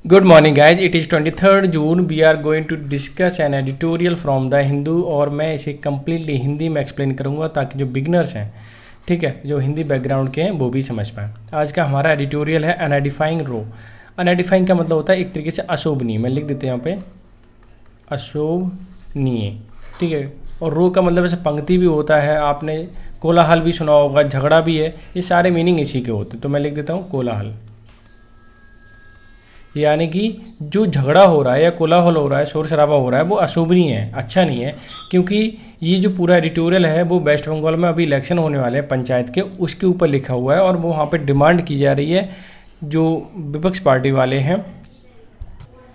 Good morning guys, it is 23rd June. We are going to discuss an editorial from the Hindu और मैं इसे completely Hindi में explain करूँगा ताकि जो बिगनर्स हैं, ठीक है, जो हिंदी बैकग्राउंड के हैं वो भी समझ पाएँ। आज का हमारा एडिटोरियल है अनआइडिफाइंग रो। अनआइडिफाइंग का मतलब होता है एक तरीके से अशोभनीय। मैं लिख देते हैं यहाँ पे अशोभनीय, ठीक है। और रो का मतलब ऐसे पंक्ति भी होता है, आपने कोलाहल भी सुना होगा, झगड़ा भी है, ये सारे मीनिंग इसी के होते हैं। तो मैं लिख देता हूँ कोलाहल, यानी कि जो झगड़ा हो रहा है या कोलाहल हो रहा है, शोर शराबा हो रहा है, वो अशोभनीय है, अच्छा नहीं है। क्योंकि ये जो पूरा एडिटोरियल है वो वेस्ट बंगाल में अभी इलेक्शन होने वाले हैं पंचायत के, उसके ऊपर लिखा हुआ है। और वो वहाँ पे डिमांड की जा रही है जो विपक्ष पार्टी वाले हैं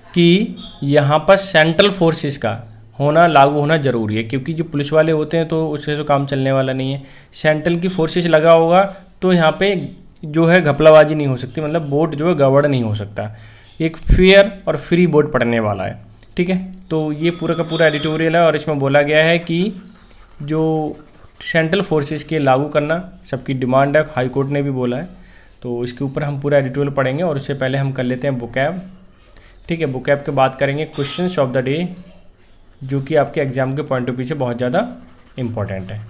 कि यहाँ पर सेंट्रल फोर्सेस का लागू होना ज़रूरी है। क्योंकि जो पुलिस वाले होते हैं तो उससे तो काम चलने वाला नहीं है। सेंट्रल की फोर्सेस लगा होगा तो यहाँ पे जो है घपलाबाजी नहीं हो सकती, मतलब वोट जो है गड़बड़ नहीं हो सकता। एक फेयर और फ्री वोट पड़ने वाला है, ठीक है। तो ये पूरा का पूरा एडिटोरियल है और इसमें बोला गया है कि जो सेंट्रल फोर्सेस के लागू करना सबकी डिमांड है, हाई कोर्ट ने भी बोला है। तो इसके ऊपर हम पूरा एडिटोरियल पढ़ेंगे और उससे पहले हम कर लेते हैं वोकैब, ठीक है। वोकैब के बाद करेंगे क्वेश्चंस ऑफ द डे, जो कि आपके एग्जाम के पॉइंट ऑफ व्यू से बहुत ज़्यादा इंपॉर्टेंट है,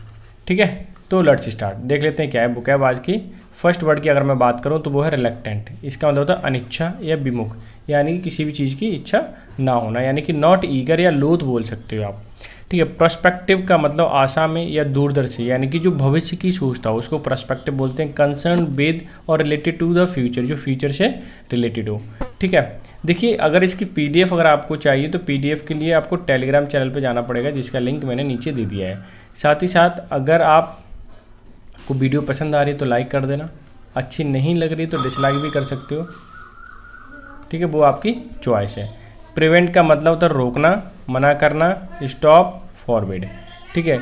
ठीक है। तो लेट्स स्टार्ट, देख लेते हैं क्या है वोकैब आज की। फर्स्ट वर्ड की अगर मैं बात करूं तो वो है रिलक्टेंट। इसका मतलब होता है अनिच्छा या विमुख, यानी कि किसी भी चीज़ की इच्छा ना होना, यानी कि नॉट ईगर या लोथ बोल सकते हो आप, ठीक है। पर्सपेक्टिव का मतलब आशा में या दूरदर्शी, यानी कि जो भविष्य की सोचता हो उसको पर्सपेक्टिव बोलते हैं। कंसर्न विद और रिलेटेड टू द फ्यूचर, जो फ्यूचर से रिलेटेड हो, ठीक है। देखिए, अगर इसकी पीडीएफ अगर आपको चाहिए तो पीडीएफ के लिए आपको टेलीग्राम चैनल पर जाना पड़ेगा, जिसका लिंक मैंने नीचे दे दिया है। साथ ही साथ अगर आपको वीडियो पसंद आ रही है तो लाइक कर देना, अच्छी नहीं लग रही तो डिसलाइक भी कर सकते हो, ठीक है, वो आपकी चॉइस है। प्रिवेंट का मतलब होता है रोकना, मना करना, स्टॉप, फॉरवर्ड, ठीक है।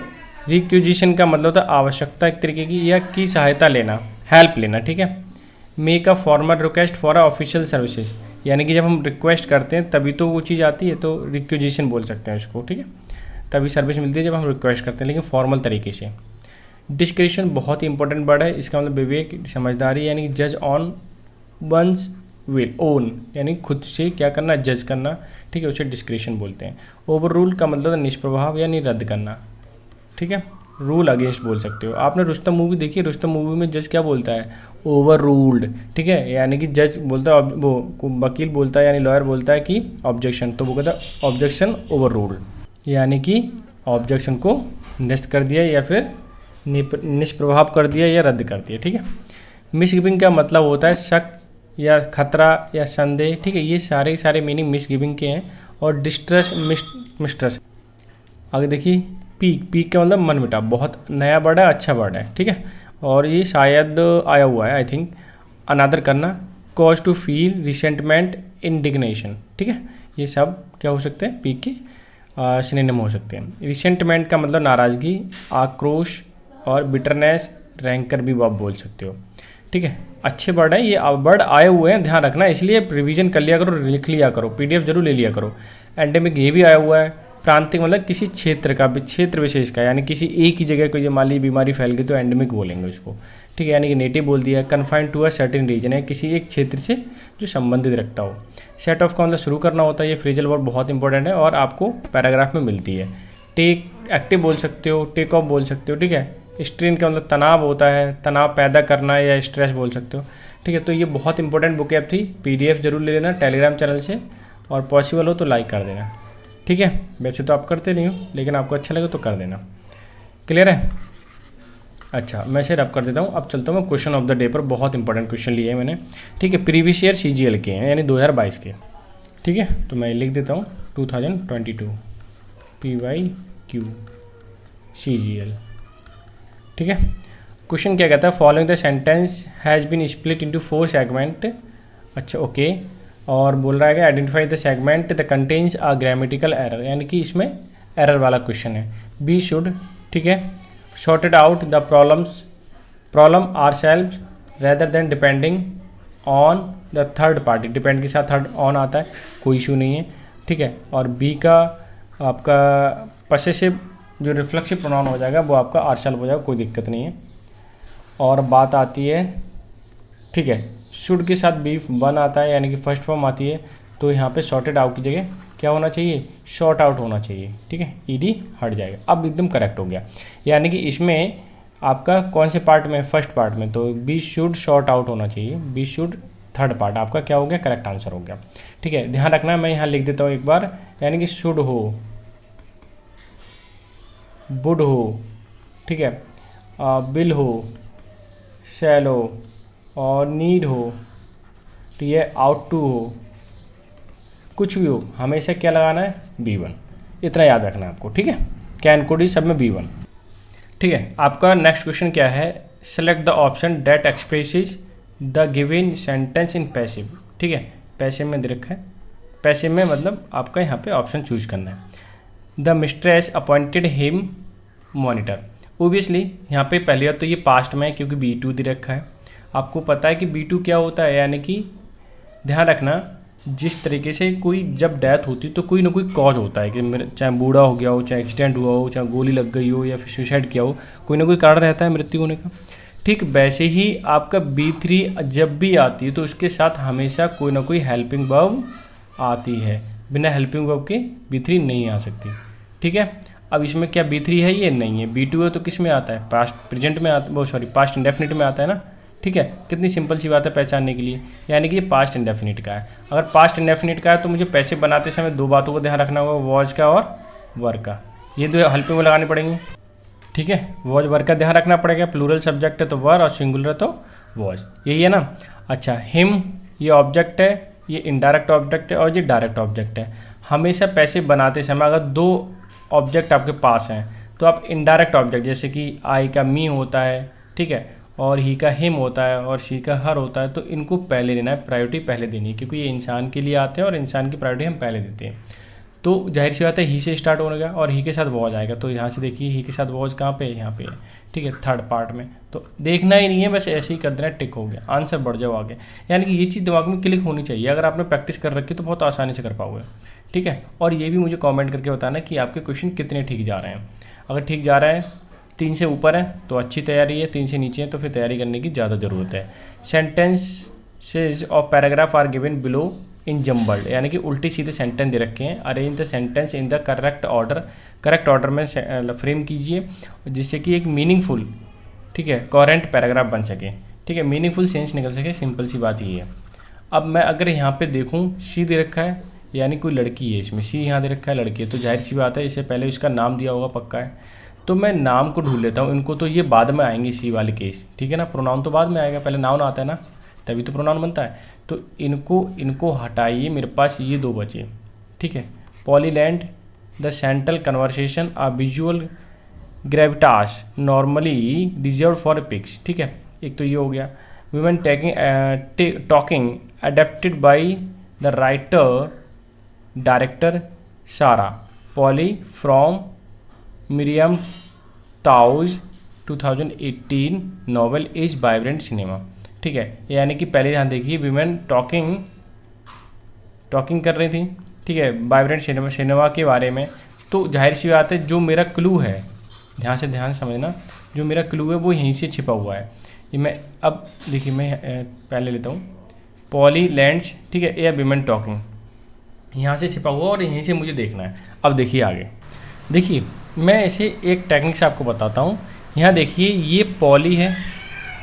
रिक्विजिशन का मतलब होता है आवश्यकता एक तरीके की या की सहायता लेना, हेल्प लेना, ठीक है। Make a formal request for a official services, यानी कि जब हम रिक्वेस्ट करते हैं तभी तो वो चीज़ आती है, तो रिक्विजिशन बोल सकते हैं उसको, ठीक है। तभी सर्विस मिलती है जब हम रिक्वेस्ट करते हैं, लेकिन फॉर्मल तरीके से। डिस्क्रिशन बहुत ही इंपॉर्टेंट वर्ड है, इसका मतलब विवेक, समझदारी, यानी जज ऑन वंस विल ओन, यानी खुद से क्या करना, जज करना, ठीक है, उसे डिस्क्रिशन बोलते हैं। ओवर रूल का मतलब निष्प्रभाव यानी रद्द करना, ठीक है। रूल अगेंस्ट बोल सकते हो। आपने रुस्तम मूवी देखी, रुस्तम मूवी में जज क्या बोलता है, ओवर रूल्ड, ठीक है, यानी कि जज बोलता है, वो वकील बोलता है यानी लॉयर बोलता है कि ऑब्जेक्शन, तो वो कहता है ऑब्जेक्शन ओवर रूल्ड, यानी कि ऑब्जेक्शन को निरस्त कर दिया या फिर निष्प्रभाव कर दिया या रद्द कर दिया, ठीक है। मिसगिविंग का मतलब होता है शक या खतरा या संदेह, ठीक है। ये सारे मीनिंग मिसगिविंग के हैं। और डिस्ट्रेस, मिस्ट्रस्ट। आगे देखिए, पीक का मतलब मन मिटा, बहुत नया वर्ड है, अच्छा वर्ड है, ठीक है। और ये शायद आया हुआ है, आई थिंक। अनादर करना, cause to feel resentment, indignation, ठीक है। ये सब क्या हो सकते हैं, पीक के सिनोनिम हो सकते हैं। रिसेंटमेंट का मतलब नाराज़गी, आक्रोश, और बिटरनेस, रैंकर भी आप बोल सकते हो, ठीक है। अच्छे वर्ड हैं, ये वर्ड आए हुए हैं, ध्यान रखना, इसलिए रिवीजन कर लिया करो, लिख लिया करो, पीडीएफ जरूर ले लिया करो। एंडेमिक ये भी आया हुआ है। प्रांतिक मतलब किसी क्षेत्र का, क्षेत्र विशेष का, यानी किसी एक ही जगह कोई मान ली बीमारी फैल गई तो एंडेमिक बोलेंगे उसको, ठीक है, यानी कि नेटिव बोल दिया। Confined to a certain region है, किसी एक क्षेत्र से जो संबंधित रखता हो। सेट ऑफ का मतलब शुरू करना होता है, ये फ्रेजल वर्ड बहुत इंपॉर्टेंट है और आपको पैराग्राफ में मिलती है। टेक एक्टिव बोल सकते हो, टेक ऑफ बोल सकते हो, ठीक है। स्ट्रेन का मतलब तनाव होता है, तनाव पैदा करना या स्ट्रेस बोल सकते हो, ठीक है। तो ये बहुत इंपॉर्टेंट बुक ऐप थी, पीडीएफ जरूर ले लेना टेलीग्राम चैनल से, और पॉसिबल हो तो लाइक कर देना, ठीक है। वैसे तो आप करते नहीं हो, लेकिन आपको अच्छा लगे तो कर देना, क्लियर है। अच्छा, मैं इसे रब कर देता हूँ। अब चलता हूँ मैं क्वेश्चन ऑफ द डे पर। बहुत इंपॉर्टेंट क्वेश्चन लिए हैं मैंने, ठीक है। प्रीवियस ईयर CGL के हैं, यानी 2022 के, ठीक है। तो मैं लिख देता हूँ 2022 PYQ CGL, ठीक है। क्वेश्चन क्या कहता है, following the sentence has been split into 4 segment, अच्छा ओके। और बोल रहा है कि identify the segment the contains a grammatical error, यानी कि इसमें एरर वाला क्वेश्चन है। बी शुड, ठीक है, sorted out the problem ourselves rather than depending on the third party, depend के साथ थर्ड ऑन आता है, कोई इशू नहीं है, ठीक है। और बी का आपका पसेसिव जो रिफ्लेक्सिव प्रोनाउन हो जाएगा वो आपका आर सेल्व हो जाएगा, कोई दिक्कत नहीं है। और बात आती है, ठीक है, शुड के साथ बी वन आता है, यानी कि फर्स्ट फॉर्म आती है, तो यहाँ पे सॉर्टेड आउट की जगह क्या होना चाहिए, शॉर्ट आउट होना चाहिए। ठीक है, ईडी हट जाएगा। अब एकदम करेक्ट हो गया। यानी कि इसमें आपका कौन से पार्ट में, फर्स्ट पार्ट में, तो बी शुड शॉर्ट आउट होना चाहिए, बी शुड थर्ड पार्ट आपका क्या हो गया, करेक्ट आंसर हो गया। ठीक है, ध्यान रखना, मैं यहाँ लिख देता हूँ एक बार, यानी कि शुड हो, वुड हो, ठीक है, बिल हो, शैल हो और नीड हो, तो ये आउट टू हो, कुछ भी हो, हमेशा क्या लगाना है, B1। इतना याद रखना है आपको। ठीक है, कैन कोड ही सब में B1। ठीक है, आपका नेक्स्ट क्वेश्चन क्या है, select the option that expresses the given sentence in passive. ठीक है, पैसिव में दे रखा है, पैसिव में मतलब आपका यहाँ पे ऑप्शन चूज करना है। The mistress appointed him monitor. Obviously यहाँ पे पहले तो ये पास्ट में है क्योंकि B2 दे रखा है। आपको पता है कि B2 क्या होता है, यानी कि ध्यान रखना, जिस तरीके से कोई जब डेथ होती तो कोई ना कोई कॉज होता है कि चाहे बूढ़ा हो गया हो, चाहे एक्सीडेंट हुआ हो, चाहे गोली लग गई हो या फिर सुसाइड किया हो, कोई ना कोई कारण रहता है मृत्यु होने का। ठीक वैसे ही आपका B3 जब भी आती है तो उसके साथ हमेशा कोई ना कोई हेल्पिंग वर्ब आती है, बिना हेल्पिंग वर्ब के B3 नहीं आ सकती। ठीक है, अब इसमें क्या B3 है, ये नहीं है, B2 है, तो किस में आता है, पास्ट प्रेजेंट में आता, सॉरी पास्ट इंडेफिनिट में आता है ना। ठीक है, कितनी सिंपल सी बात है पहचानने के लिए, यानी कि ये पास्ट इंडेफिनिट का है। अगर पास्ट इंडेफिनिट का है तो मुझे पैसे बनाते समय दो बातों को ध्यान रखना होगा, वॉज का और वर का, ये दो हेल्पिंग वर्ब लगानी पड़ेंगी। ठीक है, वॉज वर का ध्यान रखना पड़ेगा, प्लूरल सब्जेक्ट है तो वर और सिंगुलर तो वॉज, यही है ना। अच्छा, हिम ये ऑब्जेक्ट है, ये इनडायरेक्ट ऑब्जेक्ट है और ये डायरेक्ट ऑब्जेक्ट है। हमेशा पैसे बनाते समय अगर दो ऑब्जेक्ट आपके पास हैं तो आप इनडायरेक्ट ऑब्जेक्ट, जैसे कि आई का मी होता है, ठीक है, और ही का हिम होता है और शी का हर होता है, तो इनको पहले लेना है, प्रायोरिटी पहले देनी है, क्योंकि ये इंसान के लिए आते हैं और इंसान की प्रायोरिटी हम पहले देते हैं। तो जाहिर सी बात है ही से स्टार्ट होगा और ही के साथ वॉज आएगा, तो यहाँ से देखिए ही के साथ वॉज कहाँ पे है, यहाँ पे है। ठीक है, थर्ड पार्ट में, तो देखना ही नहीं है, बस ऐसे ही कर देना, टिक हो गया, आंसर बढ़ जाओ आगे। यानी कि ये चीज़ दिमाग में क्लिक होनी चाहिए, अगर आपने प्रैक्टिस कर रखी तो बहुत आसानी से कर पाओगे। ठीक है, और ये भी मुझे कमेंट करके बताना कि आपके क्वेश्चन कितने ठीक जा रहे हैं। अगर ठीक जा रहे हैं, 3 से ऊपर है तो अच्छी तैयारी है, 3 से नीचे है तो फिर तैयारी करने की ज़्यादा ज़रूरत है। सेंटेंसेज और paragraph are given below in jumbled, यानी कि उल्टी सीधे सेंटेंस दे रखे हैं। Arrange the sentence in the correct order, correct order में फ्रेम कीजिए जिससे कि एक मीनिंगफुल, ठीक है, कोहेरेंट पैराग्राफ बन सके। ठीक है, मीनिंगफुल सेंस निकल सके, सिंपल सी बात ये है। अब मैं अगर यहाँ पे देखूँ, सी दे रखा है यानी कोई लड़की है, इसमें सी यहाँ दे रखा है लड़की है, तो जाहिर सी बात है इससे पहले इसका नाम दिया होगा पक्का है, तो मैं नाम को ढूंढ लेता हूँ। इनको तो ये बाद में आएंगे सी वाले केस, ठीक है ना, प्रोनाउन तो बाद में आएगा, पहले नाउन आता है ना, तभी तो प्रोनाउन बनता है। तो इनको हटाइए, मेरे पास ये 2 बचे। ठीक है, Polley lends the central conversation a visual gravitas normally reserved for pics. ठीक है, एक तो ये हो गया। Women talking adapted by the writer director Sarah Polley from Miriam Toews 2018 novel is vibrant cinema. ठीक है, यानी कि पहले यहाँ देखिए वीमेन टॉकिंग कर रही थी, ठीक है, वाइब्रेंट सिनेमा के बारे में। तो जाहिर सी बात है जो मेरा क्लू है, ध्यान समझना, जो मेरा क्लू है वो यहीं से छिपा हुआ है। ये मैं अब देखिए, मैं पहले लेता हूँ पॉली लैंड्स, ठीक है, या वीमेन टॉकिंग, यहाँ से छिपा हुआ और यहीं से मुझे देखना है। अब देखिए आगे, देखिए मैं ऐसे एक टेक्निक से आपको बताता हूँ। यहाँ देखिए ये पॉली है,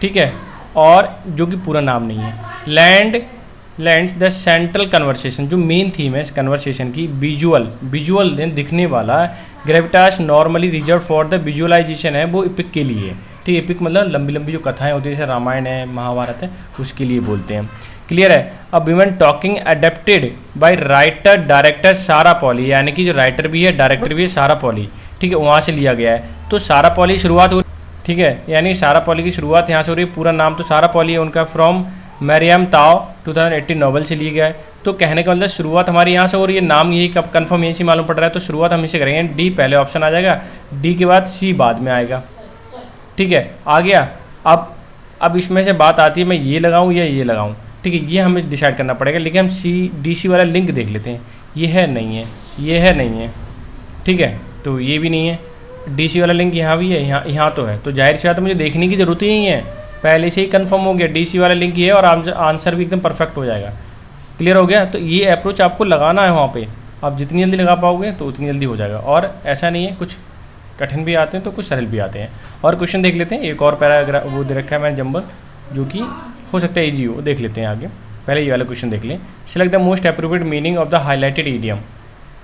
ठीक है, और जो कि पूरा नाम नहीं है। लैंड्स द सेंट्रल कन्वर्सेशन, जो मेन थीम है इस कन्वर्सेशन की, विजुअल दिखने वाला। Gravitas normally reserved for the visualization है, वो एपिक के लिए। ठीक है, एपिक मतलब लंबी लंबी जो कथाएं होती है, जैसे रामायण है, महाभारत है, उसके लिए बोलते हैं। क्लियर है। अब women talking adapted by writer director Sarah Polley, यानी कि जो राइटर भी है डायरेक्टर भी है सारा पॉली, ठीक है, वहाँ से लिया गया है। तो सारा पॉली शुरुआत हो, ठीक है, यानी सारा पॉली की शुरुआत यहाँ से हो रही है। पूरा नाम तो सारा पॉली है उनका, फ्रॉम मैरियम ताओ 2018 नॉवल से लिया गया है। तो कहने का मतलब शुरुआत हमारी यहाँ से हो रही है, नाम यही कब कन्फर्म यहीं से मालूम पड़ रहा है, तो शुरुआत हम इसे करेंगे। डी पहले ऑप्शन आ जाएगा, डी के बाद सी बाद में आएगा। ठीक है, आ गया। अब इसमें से बात आती है मैं ये लगाऊँ या ये लगाऊँ, ठीक है, ये हमें डिसाइड करना पड़ेगा। लेकिन हम डी सी वाला लिंक देख लेते हैं, ये है नहीं है, ये है नहीं है, ठीक है, तो ये भी नहीं है। डी सी वाला लिंक यहाँ भी है, यहाँ तो है, तो जाहिर सी बात है मुझे देखने की ज़रूरत ही नहीं है, पहले से ही कंफर्म हो गया डी सी वाला लिंक ये है और आंसर भी एकदम परफेक्ट हो जाएगा। क्लियर हो गया। तो ये अप्रोच आपको लगाना है वहाँ पे, आप जितनी जल्दी लगा पाओगे तो उतनी जल्दी हो जाएगा। और ऐसा नहीं है, कुछ कठिन भी आते हैं तो कुछ सरल भी आते हैं। और क्वेश्चन देख लेते हैं, एक और पैराग्राफ वो दे रखा है मैंने जंबल, जो कि हो सकता है ईजी हो, देख लेते हैं आगे। पहले ये वाला क्वेश्चन देख लें। Select the most appropriate meaning of the highlighted idiom.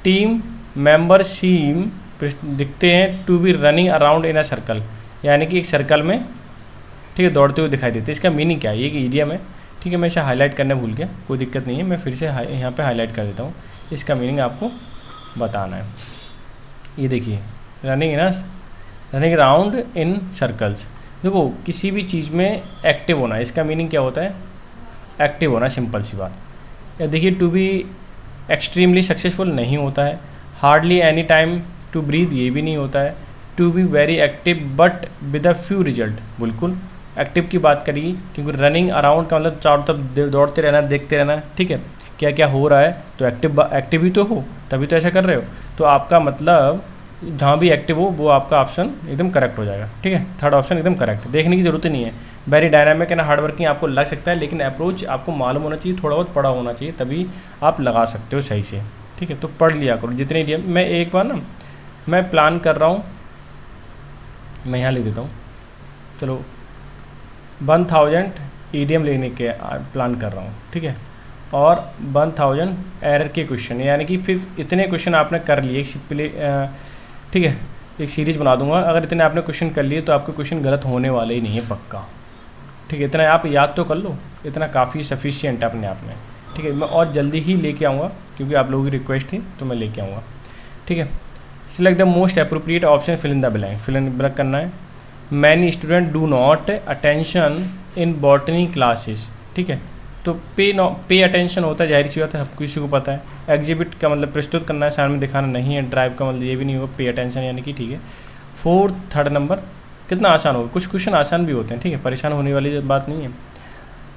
Team member seem दिखते हैं to be running around in a circle, यानी कि एक सर्कल में, ठीक है, दौड़ते हुए दिखाई देते हैं। इसका मीनिंग क्या है? ये एक ईडियम है, ठीक है। मैं इसे हाईलाइट करने भूल गया, कोई दिक्कत नहीं है, मैं फिर से यहाँ पे हाईलाइट कर देता हूँ। इसका मीनिंग आपको बताना है। ये देखिए, रनिंग अराउंड इन सर्कल्स। देखो, किसी भी चीज़ में एक्टिव होना, इसका मीनिंग क्या होता है? एक्टिव होना, सिंपल सी बात। या देखिए, टू बी एक्सट्रीमली सक्सेसफुल नहीं होता है। Hardly any time to breathe, ये भी नहीं होता है। To be very active but with a few result, बिल्कुल एक्टिव की बात करिए, क्योंकि रनिंग अराउंड का मतलब चारों तरफ दौड़ते रहना, देखते रहना, ठीक है, क्या क्या हो रहा है। तो एक्टिव ही तो हो, तभी तो ऐसा कर रहे हो। तो आपका मतलब जहाँ भी एक्टिव हो वो आपका ऑप्शन एकदम करेक्ट हो जाएगा, ठीक है। थर्ड ऑप्शन एकदम करेक्ट, देखने की जरूरत ही नहीं है। Very dynamic and hard working आपको लग सकता है, लेकिन अप्रोच आपको मालूम होना चाहिए, थोड़ा बहुत पढ़ा होना चाहिए, तभी आप लगा सकते हो सही से, ठीक है। तो पढ़ लिया करो जितने ईडियम। मैं एक बार ना, मैं प्लान कर रहा हूँ, मैं यहाँ लिख देता हूँ, चलो 1000 ईडियम लेने के प्लान कर रहा हूँ, ठीक है। और 1000 एरर के क्वेश्चन, यानी कि फिर इतने क्वेश्चन आपने कर लिए, ठीक है, एक सीरीज बना दूंगा। अगर इतने आपने क्वेश्चन कर लिए तो आपके क्वेश्चन गलत होने वाले ही नहीं है, पक्का, ठीक है। इतना आप याद तो कर लो, इतना काफ़ी सफिशिएंट है अपने आप में, ठीक है। मैं और जल्दी ही लेके आऊँगा, क्योंकि आप लोगों की रिक्वेस्ट थी तो मैं लेके आऊँगा, ठीक है। Select the most appropriate option, fill in the blank. Fill in blank करना है। Many student do not attention in botany classes, ठीक है। तो पे अटेंशन होता है, जाहिर सी बात है, सब किसी को पता है। एग्जिबिट का मतलब प्रस्तुत करना है, सामने दिखाना नहीं है। ड्राइव का मतलब ये भी नहीं होगा, पे अटेंशन यानी कि, ठीक है। थर्ड नंबर कितना आसान होगा, कुछ क्वेश्चन आसान भी होते हैं, ठीक है, परेशान होने वाली बात नहीं है।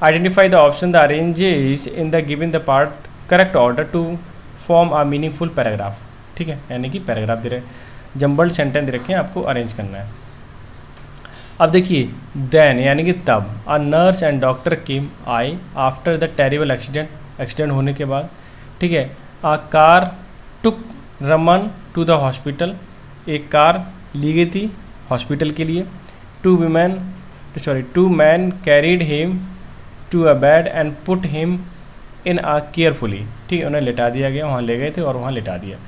Identify the option the arranges in the given the part correct order to form a meaningful paragraph, ठीक है, यानी कि पैराग्राफ दे रहे, जम्बल्ड सेंटेंस दे रखे हैं, आपको अरेंज करना है। अब देखिए, देन यानी कि तब, a nurse and doctor came I after the terrible accident होने के बाद, ठीक है। A car took Raman to the hospital, एक कार ली गई थी हॉस्पिटल के लिए। Two man carried him to a bed and put him in a carefully, ठीक है, उन्हें लिटा दिया गया, वहाँ ले गए थे और वहाँ लिटा दिया।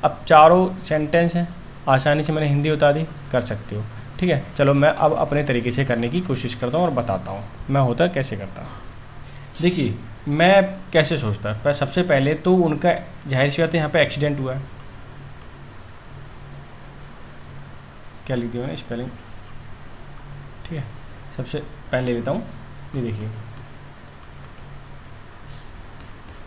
अब चारों सेंटेंस हैं, आसानी से मैंने हिंदी बता दी, कर सकते हो, ठीक है। चलो मैं अब अपने तरीके से करने की कोशिश करता हूँ और बताता हूँ मैं होता कैसे करता हूँ। देखिए, मैं कैसे सोचता है, सबसे पहले तो उनका जाहिर सी बात है यहाँ पे एक्सीडेंट हुआ है, क्या लिख दिया मैंने, स्पेलिंग, ठीक है। सबसे पहले लेता हूँ, ये देखिए,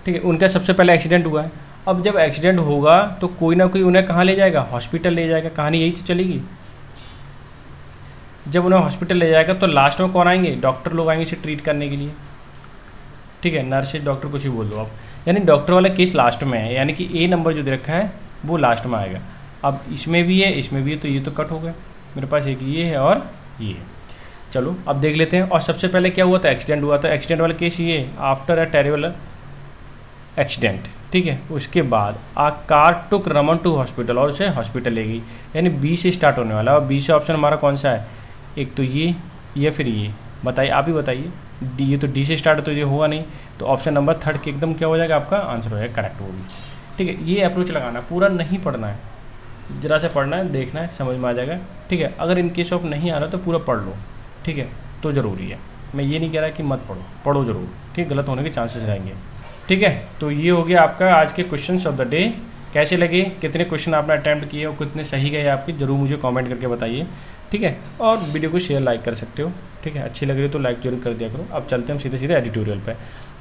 ठीक है, उनका सबसे पहले एक्सीडेंट हुआ है। अब जब एक्सीडेंट होगा तो कोई ना कोई उन्हें कहाँ ले जाएगा, हॉस्पिटल ले जाएगा, कहानी यही तो चलेगी। जब उन्हें हॉस्पिटल ले जाएगा तो लास्ट में कौन आएंगे, डॉक्टर लोग आएंगे इसे ट्रीट करने के लिए, ठीक है। नर्स डॉक्टर कुछ भी बोल दो आप, यानी डॉक्टर वाला केस लास्ट में है, यानी कि ए नंबर जो दे रखा है वो लास्ट में आएगा। अब इसमें भी है, इसमें भी है, तो ये तो कट हो गया। मेरे पास एक ये है और ये, चलो अब देख लेते हैं। और सबसे पहले क्या हुआ था, एक्सीडेंट हुआ था। एक्सीडेंट वाला केस ये, आफ्टर अ टेरिबल एक्सीडेंट, ठीक है। उसके बाद a car took Raman to hospital, और उसे हॉस्पिटल ले गई, यानी बी से स्टार्ट होने वाला है। और बी से ऑप्शन हमारा कौन सा है, एक तो ये फिर ये, बताइए, आप ही बताइए। डी, ये तो डी से स्टार्ट है तो ये होगा नहीं, तो ऑप्शन नंबर थर्ड के एकदम क्या हो जाएगा, आपका आंसर हो जाएगा करेक्ट, वो भी, ठीक है। ये अप्रोच लगाना, पूरा नहीं पढ़ना है, जरा से पढ़ना है, देखना है, समझ में आ जाएगा, ठीक है। अगर इन केस ऑफ नहीं आ रहा तो पूरा पढ़ लो, ठीक है, तो ज़रूरी है। मैं ये नहीं कह रहा कि मत पढ़ो ज़रूर, ठीक है, गलत होने के चांसेस रहेंगे, ठीक है। तो ये हो गया आपका आज के क्वेश्चंस ऑफ द डे। कैसे लगे, कितने क्वेश्चन आपने अटैम्प्ट किए और कितने सही गए आपके, जरूर मुझे कमेंट करके बताइए, ठीक है। और वीडियो को शेयर लाइक कर सकते हो, ठीक है, अच्छी लग रही हो तो लाइक जरूर कर दिया करो। अब चलते हैं हम सीधे एडिटोरियल पे।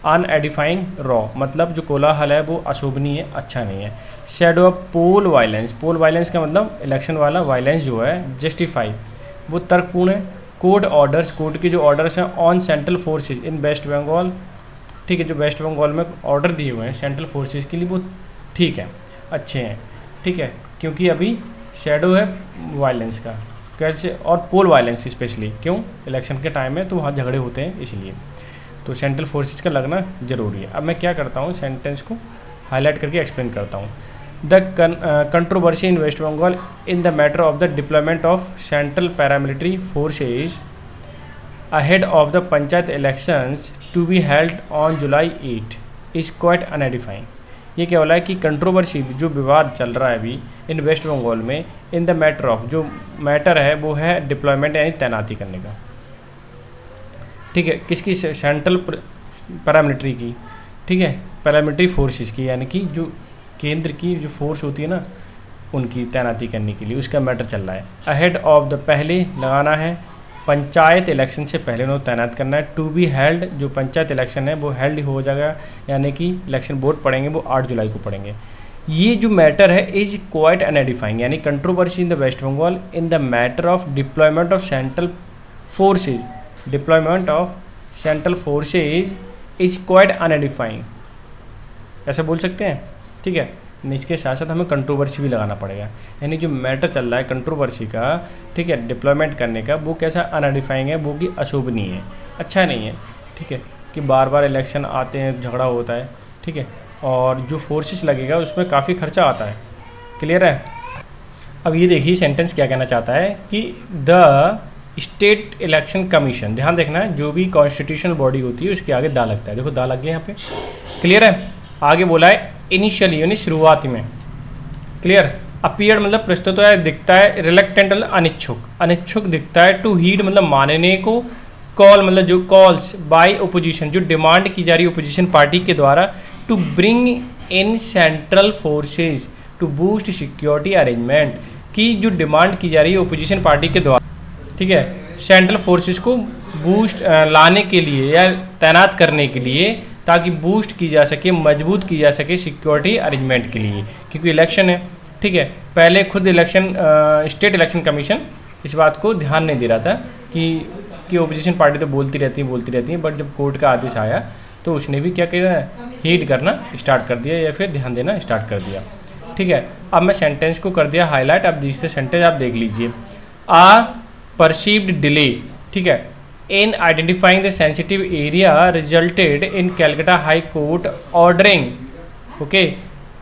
अनएडिफाइंग रॉ, मतलब जो कोलाहल है वो अशोभनीय, अच्छा नहीं है। Shadow of poll violence, poll violence का मतलब इलेक्शन वाला वायलेंस जो है। जस्टिफाई, वो तर्कपूर्ण है। कोर्ट ऑर्डर्स, कोर्ट के जो ऑर्डर्स हैं on central forces in West Bengal, ठीक है, जो वेस्ट बंगाल में ऑर्डर दिए हुए हैं सेंट्रल फोर्सेज के लिए, वो ठीक है, अच्छे हैं, ठीक है, क्योंकि अभी शेडो है वायलेंस का, कैसे, और पोल वायलेंस स्पेशली, क्यों, इलेक्शन के टाइम में तो वहाँ झगड़े होते हैं इसलिए। तो सेंट्रल फोर्सेस का लगना ज़रूरी है। अब मैं क्या करता हूँ, सेंटेंस को हाईलाइट करके एक्सप्लेन करता हूँ। The controversy in West Bengal in the matter of the deployment of central paramilitary forces ahead of the panchayat elections to be held on July 8 is quite unedifying। ये क्या बोला है कि कंट्रोवर्सी, जो विवाद चल रहा है अभी इन वेस्ट बंगाल में, इन द मैटर ऑफ, जो मैटर है वो है डिप्लॉयमेंट यानी तैनाती करने का, ठीक है, किसकी, सेंट्रल पैरामिलिट्री की, ठीक है, पैरामिलिट्री फोर्सेस की, यानी कि जो केंद्र की जो फोर्स होती है ना उनकी तैनाती करने के लिए, उसका मैटर चल रहा है। अहेड ऑफ द, पहले लगाना है, पंचायत इलेक्शन से पहले उन्होंने तैनात करना है। टू बी हेल्ड, जो पंचायत इलेक्शन है वो हेल्ड हो जाएगा, यानी कि इलेक्शन वोट पड़ेंगे वो 8 जुलाई को पड़ेंगे। ये जो मैटर है इज क्वाइट अनएडिफाइंग, यानी controversy in the West Bengal in the matter of deployment of central forces, deployment of central forces is quite unedifying, ऐसा बोल सकते हैं, ठीक है। इसके साथ साथ हमें कंट्रोवर्सी भी लगाना पड़ेगा, यानी जो मैटर चल रहा है कंट्रोवर्सी का, ठीक है, डिप्लॉयमेंट करने का, वो कैसा अनएडिफाइंग है, वो कि अशोभनीय है, अच्छा नहीं है, ठीक है, कि बार बार इलेक्शन आते हैं, झगड़ा होता है, ठीक है, और जो फोर्सेस लगेगा उसमें काफ़ी खर्चा आता है। क्लियर है। अब ये देखिए सेंटेंस क्या कहना चाहता है कि द स्टेट इलेक्शन कमीशन, ध्यान देखना है, जो भी कॉन्स्टिट्यूशनल बॉडी होती है उसके आगे दा लगता है, देखो दा लग गया यहाँ पे। क्लियर है। आगे बोला है इनिशियली, यानी शुरुआती में। क्लियर। अपीयर मतलब प्रस्तुत है, दिखता है, रिलेक्टेंट मतलब अनिच्छुक, अनिच्छुक दिखता है, टू हीड मतलब मानने को, कॉल मतलब जो कॉल्स बाय ओपोजिशन, जो डिमांड की जा रही है ओपोजिशन पार्टी के द्वारा, to bring in central forces to boost security arrangement, की जो डिमांड की जा रही है ओपोजिशन पार्टी के द्वारा, ठीक है, सेंट्रल फोर्सेस को बूस्ट लाने के लिए या तैनात करने के लिए, ताकि बूस्ट की जा सके, मजबूत की जा सके सिक्योरिटी अरेंजमेंट के लिए, क्योंकि इलेक्शन है, ठीक है। पहले खुद इलेक्शन स्टेट इलेक्शन कमीशन इस बात को ध्यान नहीं दे रहा था कि ओपोजिशन पार्टी तो बोलती रहती है, बट जब कोर्ट का आदेश आया तो उसने भी क्या किया, हीड करना स्टार्ट कर दिया या फिर ध्यान देना स्टार्ट कर दिया, ठीक है। अब मैं सेंटेंस को कर दिया हाईलाइट, अब दूसरे सेंटेंस आप देख लीजिए। आ परसीव्ड डिले, ठीक है, in identifying the sensitive area resulted in Calcutta High Court ordering, okay,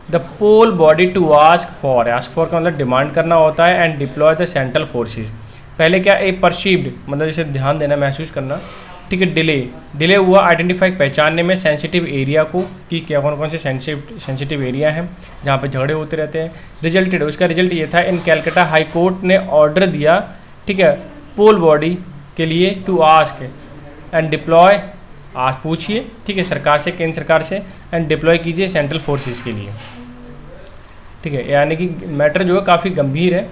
the poll body to ask for का मतलब डिमांड करना होता है, and deploy the central forces। पहले क्या, ए परसीव्ड मतलब जैसे ध्यान देना, महसूस करना, ठीक है। डिले हुआ आइडेंटिफाई पहचानने में सेंसिटिव एरिया को, कि क्या कौन कौन से सेंसिटिव एरिया हैं जहाँ पे झगड़े होते रहते हैं। रिजल्टेड, उसका रिजल्ट ये था, इन कैलकाटा हाई कोर्ट ने ऑर्डर दिया, ठीक है, पोल बॉडी के लिए, टू आस्क एंड डिप्लॉय, आज पूछिए, ठीक है, सरकार से, केंद्र सरकार से, एंड डिप्लॉय कीजिए सेंट्रल फोर्सेस के लिए, ठीक है। यानी कि मैटर जो है काफ़ी गंभीर है,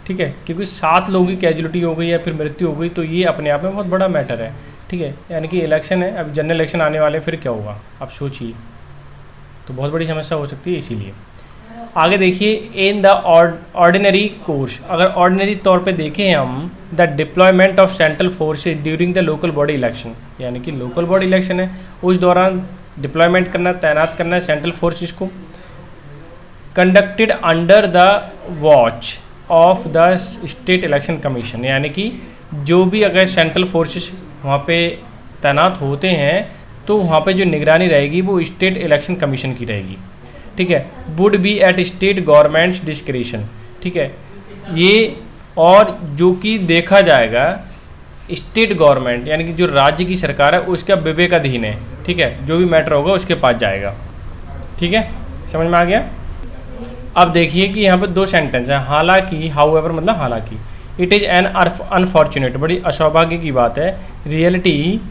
ठीक है, क्योंकि 7 लोगों की कैजुअलिटी हो गई या फिर मृत्यु हो गई, तो ये अपने आप में बहुत बड़ा मैटर है, ठीक है। यानी कि इलेक्शन है, अब जनरल इलेक्शन आने वाले, फिर क्या होगा आप सोचिए, तो बहुत बड़ी समस्या हो सकती है। इसीलिए आगे देखिए, इन द ऑर्डिनरी कोर्स, अगर ऑर्डिनरी तौर पे देखें हम, the deployment of central forces during the local body election, यानी कि लोकल बॉडी इलेक्शन है उस दौरान डिप्लॉयमेंट करना, तैनात करना है सेंट्रल फोर्सेज को, conducted under the watch of the state election commission, यानी कि जो भी अगर सेंट्रल फोर्सेज वहाँ पे तैनात होते हैं तो वहाँ पे जो निगरानी रहेगी वो स्टेट इलेक्शन कमीशन की रहेगी, ठीक है। Would be at state government's discretion, ठीक है, ये और जो कि देखा जाएगा स्टेट गवर्नमेंट यानी कि जो राज्य की सरकार है उसका विवेकाधीन है, ठीक है, जो भी मैटर होगा उसके पास जाएगा, ठीक है, समझ में आ गया। अब देखिए कि यहाँ पर 2 सेंटेंस हैं, हालांकि, हाउएवर मतलब हालांकि, इट इज़ एन अनफॉर्चुनेट, बड़ी असौभाग्य की बात है, reality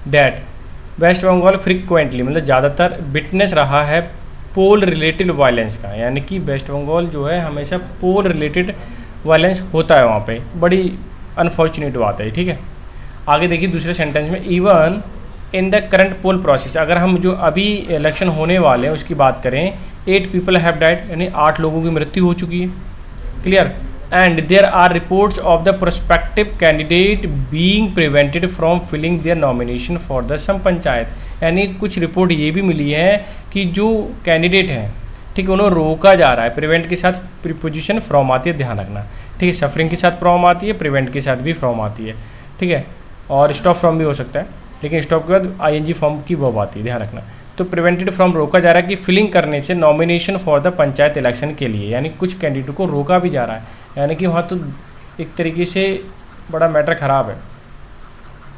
that West Bengal frequently मतलब ज़्यादातर विटनेस रहा है पोल रिलेटेड वायलेंस का, यानी कि वेस्ट बंगाल जो है हमेशा पोल रिलेटेड वायलेंस होता है वहाँ पे, बड़ी अनफॉर्चुनेट बात है, ठीक है। आगे देखिए दूसरे सेंटेंस में, even in the current poll process, अगर हम जो अभी इलेक्शन होने वाले हैं उसकी बात करें, 8 पीपल हैव डाइड, यानी 8 लोगों की मृत्यु हो चुकी है। Clear. And there are reports of the prospective candidate being prevented from filling their nomination for the some panchayat, यानी कुछ रिपोर्ट ये भी मिली है कि जो कैंडिडेट हैं, ठीक है, उन्हें रोका जा रहा है, प्रिवेंट के साथ प्रीपोजिशन फ्रॉम आती है, ध्यान रखना, ठीक है, सफरिंग के साथ फ्रॉम आती है, प्रिवेंट के साथ भी फ्रॉम आती है, ठीक है, और स्टॉप फ्रॉम भी हो सकता है, लेकिन स्टॉप के बाद आईएनजी फॉर्म की वर्ब आती है, ध्यान रखना। तो प्रिवेंटेड फ्रॉम रोका जा रहा है कि फिलिंग करने से nomination for the panchayat election के लिए, यानी कुछ कैंडिडेट को रोका भी जा रहा है, यानी कि वहाँ तो एक तरीके से बड़ा मैटर ख़राब है।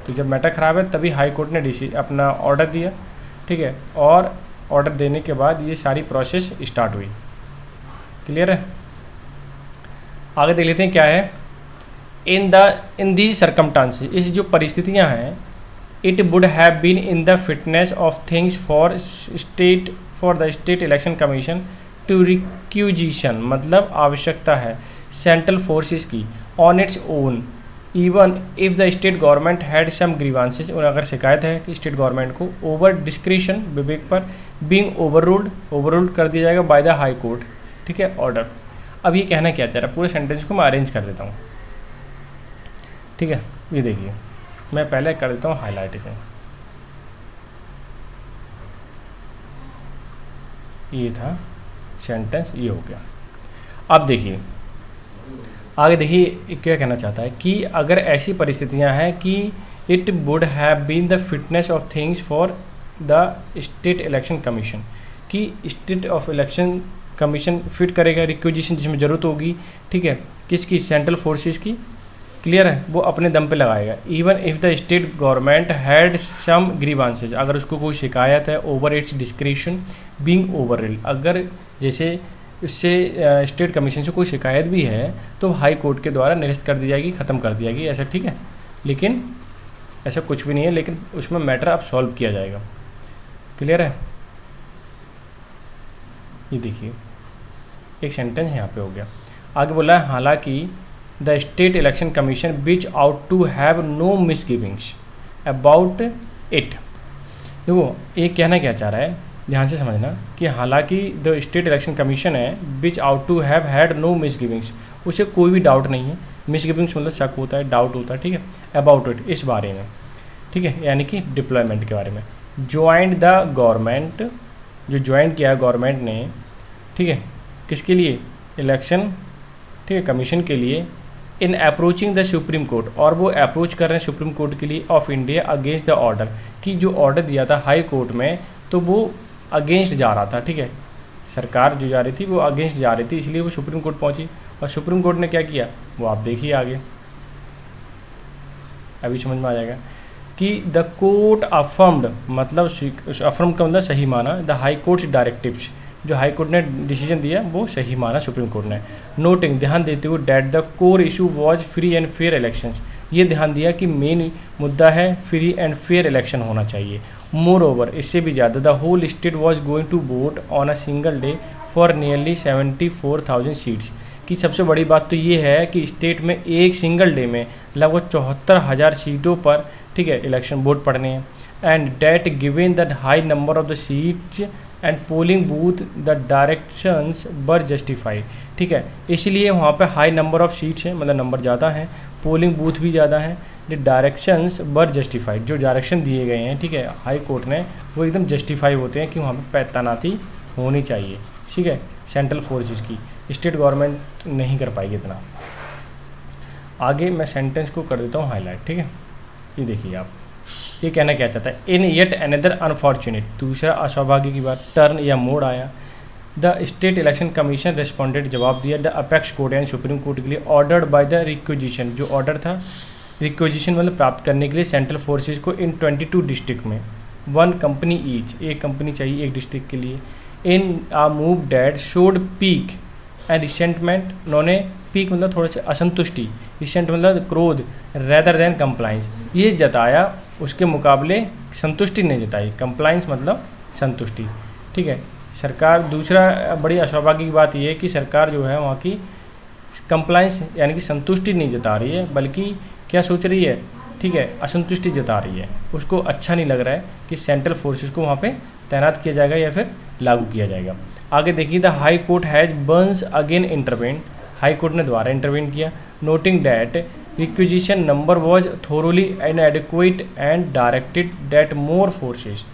तो जब मैटर ख़राब है तभी हाई कोर्ट ने अपना ऑर्डर दिया, ठीक है, और ऑर्डर देने के बाद ये सारी प्रोसेस स्टार्ट हुई। क्लियर है? आगे देख लेते हैं क्या है। इन दी सर्कमस्टांसेस, इस जो परिस्थितियाँ हैं, it would have been in the fitness of things for the state election commission to requisition, मतलब आवश्यकता है सेंट्रल फोर्सेस की on its own even if the state government had some grievances, और अगर शिकायत है कि स्टेट गवर्नमेंट को ओवर डिस्क्रिशन, विवेक पर, बीइंग ओवररूल्ड कर दिया जाएगा बाय द हाई कोर्ट, ठीक है, ऑर्डर। अब ये कहना क्या चाह रहा है, पूरे सेंटेंस को मैं अरेंज कर देता हूँ, ठीक है। ये देखिए, मैं पहले कर देता हूँ हाईलाइट इसे। ये था सेंटेंस, ये हो गया। अब देखिए आगे, देखिए क्या कहना चाहता है कि अगर ऐसी परिस्थितियां हैं कि it would have been the fitness of things for the state election commission, कि state of election commission fit करेगा रिक्विजिशन जिसमें ज़रूरत होगी, ठीक है, किसकी, सेंट्रल फोर्सेस की, क्लियर है, वो अपने दम पे लगाएगा। Even if the state government had some grievances, अगर उसको कोई शिकायत है, over its discretion being overruled, अगर जैसे उससे स्टेट कमीशन से कोई शिकायत भी है तो हाई कोर्ट के द्वारा निरस्त कर दी जाएगी, ख़त्म कर दी जाएगी, ऐसा, ठीक है। लेकिन ऐसा कुछ भी नहीं है, लेकिन उसमें मैटर अब सॉल्व किया जाएगा। क्लियर है? ये देखिए एक सेंटेंस यहाँ पे हो गया। आगे बोला है, हालांकि the state election commission which ought to have no misgivings about it. देखो ये कहना क्या चाह रहा है, ध्यान से समझना, कि हालांकि द स्टेट इलेक्शन कमीशन है which ought to have had no misgivings, उसे कोई भी डाउट नहीं है, मिसगिविंग्स मतलब शक होता है, डाउट होता है, ठीक है, अबाउट इट, इस बारे में, ठीक है, यानी कि डिप्लॉयमेंट के बारे में। ज्वाइंट द गवर्नमेंट, जो ज्वाइन किया गवर्नमेंट ने, ठीक है, किसके लिए, इलेक्शन, ठीक है, कमीशन के लिए, इन अप्रोचिंग द सुप्रीम कोर्ट, और वो अप्रोच कर रहे हैं सुप्रीम कोर्ट के लिए, of India against the order, कि जो ऑर्डर दिया था हाई कोर्ट में तो वो अगेंस्ट जा रहा था, ठीक है, सरकार जो जा रही थी वो अगेंस्ट जा रही थी, इसलिए वो सुप्रीम कोर्ट पहुंची। और सुप्रीम कोर्ट ने क्या किया वो आप देखिए आगे, अभी समझ में आ जाएगा, कि द कोर्ट अफर्म्ड, मतलब अफर्म का मतलब सही माना, द हाई कोर्ट्स डायरेक्टिव्स, जो हाई कोर्ट ने डिसीजन दिया वो सही माना सुप्रीम कोर्ट ने। नोटिंग, ध्यान देते हुए, that the core issue was free and fair elections, ये ध्यान दिया कि मेन मुद्दा है फ्री एंड फेयर इलेक्शन होना चाहिए। मोर ओवर, इससे भी ज़्यादा, the whole state was going to vote on a single day for nearly 74,000 seats, की सबसे बड़ी बात तो ये है कि स्टेट में एक सिंगल डे में लगभग 74,000 सीटों पर, ठीक है, इलेक्शन वोट पड़ने हैं। And that given the high number of the seats and polling booth the directions were justified, ठीक है, इसलिए वहाँ पे हाई नंबर ऑफ सीट्स हैं, मतलब नंबर ज़्यादा हैं, पोलिंग बूथ भी ज़्यादा हैं, द डायरेक्शंस वर जस्टिफाइड, जो डायरेक्शन दिए गए हैं, ठीक है, हाई कोर्ट ने, वो एकदम जस्टिफाई होते हैं कि वहाँ पे तैनाती होनी चाहिए, ठीक है, सेंट्रल फोर्सेस की, स्टेट गवर्नमेंट नहीं कर पाएगी इतना। आगे मैं सेंटेंस को कर देता हूँ हाईलाइट, ठीक है। ये देखिए आप, ये कहना क्या चाहता है, इन येट अनदर अनफॉर्चुनेट, दूसरा असौभाग्य की बात, टर्न या मोड़ आया, the state election commission responded, जवाब दिया, द अपेक्स कोर्ट यानी सुप्रीम कोर्ट के लिए, ऑर्डर्ड बाय द रिक्विजिशन, जो ऑर्डर था, रिक्विजिशन मतलब प्राप्त करने के लिए सेंट्रल फोर्सेज को, इन 22 डिस्ट्रिक्ट में, 1 कंपनी ईच, एक कंपनी चाहिए एक डिस्ट्रिक्ट के लिए, in a move that should pique and resentment, उन्होंने पीक मतलब थोड़ा सा असंतुष्टि, रिसेंट मतलब क्रोध, रेदर देन कंप्लाइंस, ये जताया, उसके मुकाबले संतुष्टि नहीं जताई, कंप्लाइंस मतलब संतुष्टि, ठीक है। सरकार, दूसरा बड़ी असौभाग्य की बात यह है कि सरकार जो है वहाँ की कंप्लाइंस यानी कि संतुष्टि नहीं जता रही है, बल्कि क्या सोच रही है, ठीक है, असंतुष्टि जता रही है, उसको अच्छा नहीं लग रहा है कि सेंट्रल फोर्सेस को वहाँ पे तैनात किया जाएगा या फिर लागू किया जाएगा। आगे देखिए, the high court has once again intervene, high court ने दोबारा इंटरवेन किया, noting that requisition number was thoroughly inadequate and directed that more forces,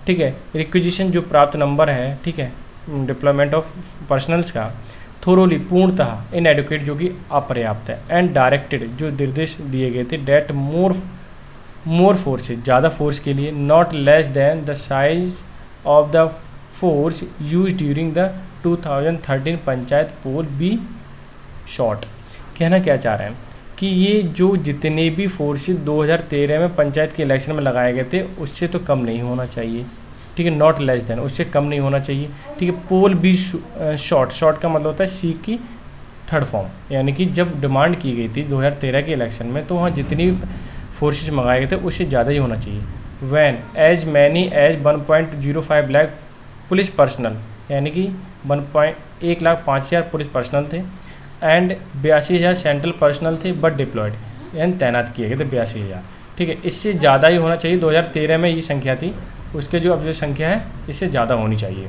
ठीक है, रिक्विजिशन जो प्राप्त नंबर है, ठीक है, डिप्लॉयमेंट ऑफ पर्सनल्स का, थोरोली पूर्णतः, इनएडिक्वेट जो कि अपर्याप्त है, एंड डायरेक्टेड जो निर्देश दिए गए थे, डैट मोर मोर फोर्सेज, ज़्यादा फोर्स के लिए, not less than the size of the force use during the 2013 panchayat poll be short. कहना क्या चाह रहे हैं कि ये जो जितने भी फोर्सेज 2013 में पंचायत के इलेक्शन में लगाए गए थे उससे तो कम नहीं होना चाहिए, ठीक है, नॉट लेस देन, उससे कम नहीं होना चाहिए, ठीक है। पोल बी शॉर्ट, शॉर्ट का मतलब होता है सी की थर्ड फॉर्म, यानी कि जब डिमांड की गई थी 2013 के इलेक्शन में तो वहाँ जितनी भी फोर्सेज मंगाए गए थे उससे ज़्यादा ही होना चाहिए। When as many as 1.05 lakh police personnel, यानी कि 1,05,000 पुलिस पर्सनल थे, एंड 82,000 सेंट्रल पर्सनल थे बट डिप्लॉयड, यानी तैनात किए गए थे 82,000, ठीक है। इससे ज़्यादा ही होना चाहिए, 2013 में ये संख्या थी, उसके जो अब जो संख्या है इससे ज़्यादा होनी चाहिए,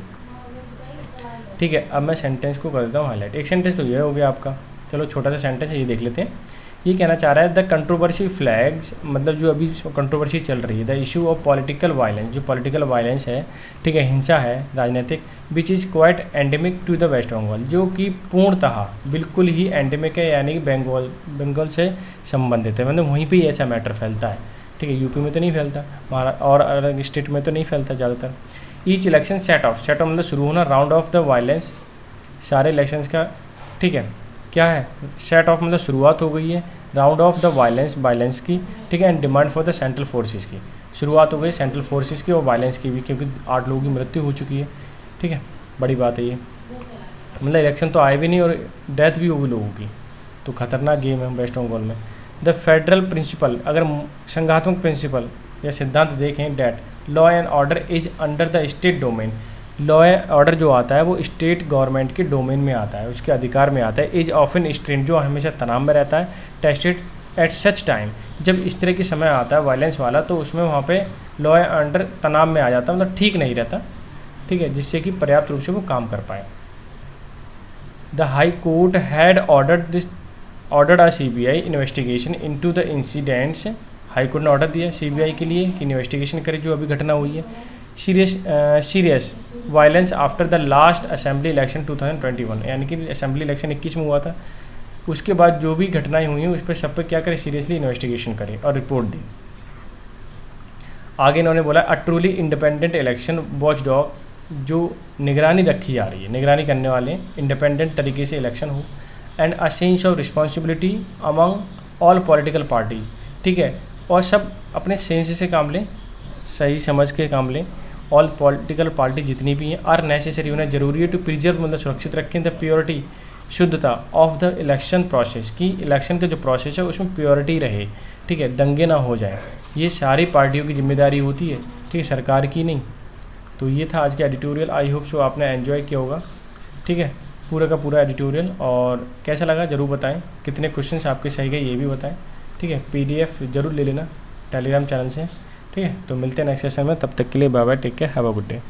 ठीक है। अब मैं सेंटेंस को कर देता हूँ हाईलाइट। एक सेंटेंस तो ये हो गया आपका, चलो छोटा सा सेंटेंस है ये देख लेते हैं। ये कहना चाह रहा है द कंट्रोवर्सी फ्लैग्स, मतलब जो अभी कंट्रोवर्सी चल रही है, the issue of political violence, जो पॉलिटिकल वायलेंस है, ठीक है, हिंसा है राजनीतिक, which is quite endemic to the West Bengal, जो कि पूर्णतः बिल्कुल ही एंडेमिक है, यानी कि बंगाल से संबंधित है, मतलब वहीं पर ही ऐसा मैटर फैलता है, ठीक है। यूपी में तो नहीं फैलता, महाराष्ट्र और अलग स्टेट में तो नहीं फैलता ज़्यादातर। ईच इलेक्शन सेट ऑफ मतलब शुरू होना, राउंड ऑफ द वायलेंस, सारे इलेक्शंस का, ठीक है, क्या है, सेट ऑफ मतलब शुरुआत हो गई है, राउंड ऑफ द वायलेंस की, ठीक है, and demand for the central forces की, शुरुआत हो गई सेंट्रल फोर्सेस की और वायलेंस की भी, क्योंकि 8 लोगों की मृत्यु हो चुकी है, ठीक है, बड़ी बात है ये, मतलब इलेक्शन तो आए भी नहीं और डेथ भी होगी लोगों की, तो खतरनाक गेम है वेस्ट बंगाल में। द फेडरल प्रिंसिपल, अगर संघात्मक प्रिंसिपल या सिद्धांत देखें, that law and order is under the state domain, law and order जो आता है वो स्टेट गवर्नमेंट के डोमेन में आता है, उसके अधिकार में आता है। इज ऑफन स्ट्रेन, जो हमेशा तनाव में रहता है, टेस्टेड एट सच टाइम, जब इस तरह की समय आता है वायलेंस वाला तो उसमें वहाँ पे लॉ एंड ऑर्डर तनाव में आ जाता है, मतलब ठीक नहीं रहता, ठीक है, जिससे कि पर्याप्त रूप से वो काम कर पाए। The high court had ordered a CBI investigation into the incidents, high court ने ऑर्डर दिया CBI के लिए कि इन्वेस्टिगेशन करे जो अभी घटना हुई है, serious violence after the last assembly election 2021, यानी कि असेंबली इलेक्शन 21 में हुआ था, उसके बाद जो भी घटनाएं हुई हैं उस पर सब पर क्या करें, सीरियसली इन्वेस्टिगेशन करें और रिपोर्ट दी। आगे इन्होंने बोला a truly independent election watch dog, जो निगरानी रखी जा रही है, निगरानी करने वाले इंडिपेंडेंट तरीके से इलेक्शन हो, and a sense of responsibility among all political party, ठीक है, और सब अपने सेंस से काम लें, सही समझ के काम लें, ऑल पॉलिटिकल पार्टी जितनी भी हैं, आर नेसेसरी, उन्हें जरूरी है टू प्रिजर्व, मतलब सुरक्षित रखें, द प्योरिटी, शुद्धता ऑफ द इलेक्शन प्रोसेस, की इलेक्शन का जो प्रोसेस है उसमें प्योरिटी रहे, ठीक है, दंगे ना हो जाए, ये सारी पार्टियों की जिम्मेदारी होती है, ठीक है, सरकार की नहीं। तो ये था आज का एडिटोरियल, आई होप सो आपने एन्जॉय किया होगा, ठीक है, पूरा का पूरा एडिटोरियल, और कैसा लगा ज़रूर बताएं, कितने क्वेश्चंस आपके सही गए ये भी बताएं, ठीक है। PDF ज़रूर ले लेना टेलीग्राम चैनल से, ठीक है। तो मिलते हैं नेक्स्ट सेशन में, तब तक के लिए bye bye, take care, have a good day.